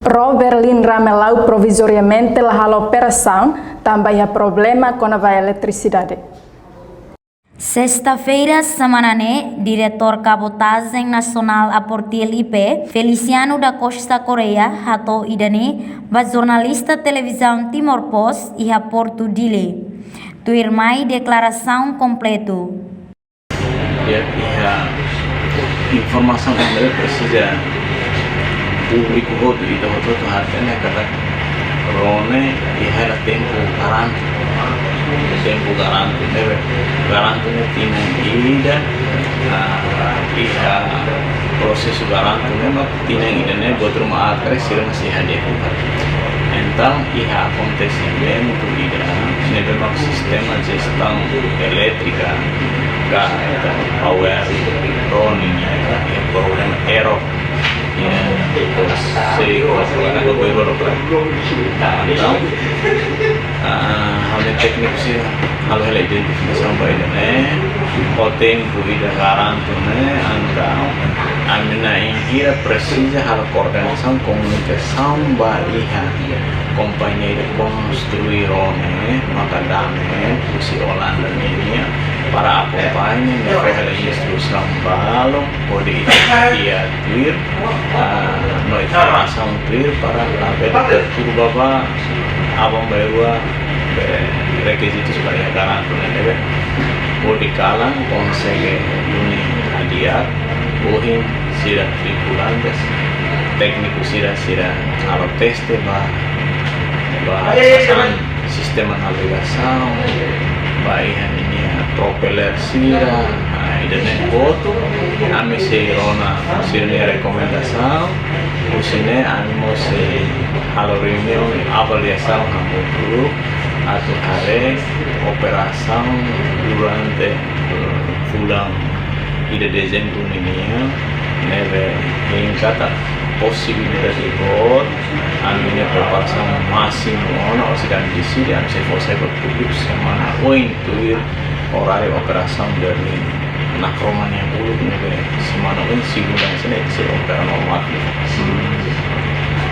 Berlin ramelau provisoriamente a operação, também há problema com a eletricidade. Sexta-feira, semanane, diretor Cabotagem Nacional Aportil IP, Feliciano da Costa Coreia, hato idane, ba jornalista televisão Timor Post e a Porto Dile. Tuirmai declaração completo. Informação que precisa público voto e da voto hartanya kata rone ihara tempo garanti neve garanti ne tina ida iha proses garanti ne tina ida ne buat rumah akres sira masih hadir então iha acontecimento ida neve mak sistema gestão elétrica ga power rone ne problema error hal teknik sih hal identifikasi sampai ini poten ida garantune anda amina ingira precisa hal koordinação comunicação baliha kompanyi de construirone maka dame si Holanda ini para acompanha ferra instrução balong pode ia tuir no informação tuir para abel turbaba abang bawa requisitos para garantune deve pode kalang consegue uni hadiah bohim sira tripulantes técnico sira alo teste sistema navegação baik ini propeller sira idane foto ame se rona sirne rekomendação usine animo se halo reunião avaliação hambo grupo atau hari operação durante bulan ide dezembro ini neve meningkat possibilidade de voto a minha preparação máxima na ocidade de Síria se fosse para o público semana ou intuir horário operação dari na Romania dulu neve semana ou segunda se opera normal.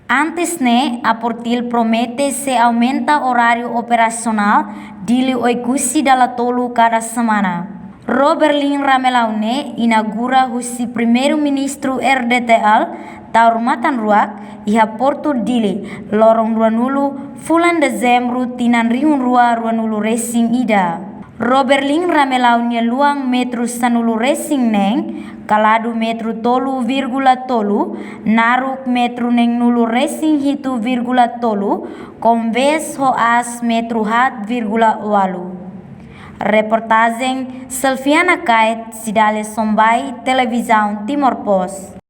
Antes a Portil promete se aumenta horário operacional de oikusi dala tolu cada semana. Berlin ramelaune inaugura husi primeiro-ministro RDTL Taurmatan Ruak iha Porto Dile lorong ruanulu fulan dezembro tinan rihun rua ruanulu racing ida. Berlin ramelaune luang metro sanulu racing neng kaladu metro tolu virgula tolu naruk metro neng nulu racing hitu virgula tolu konves hoas metro hat virgula walu. Reportagem Selviana Kait Sidale Sombai Televisão Timor Post.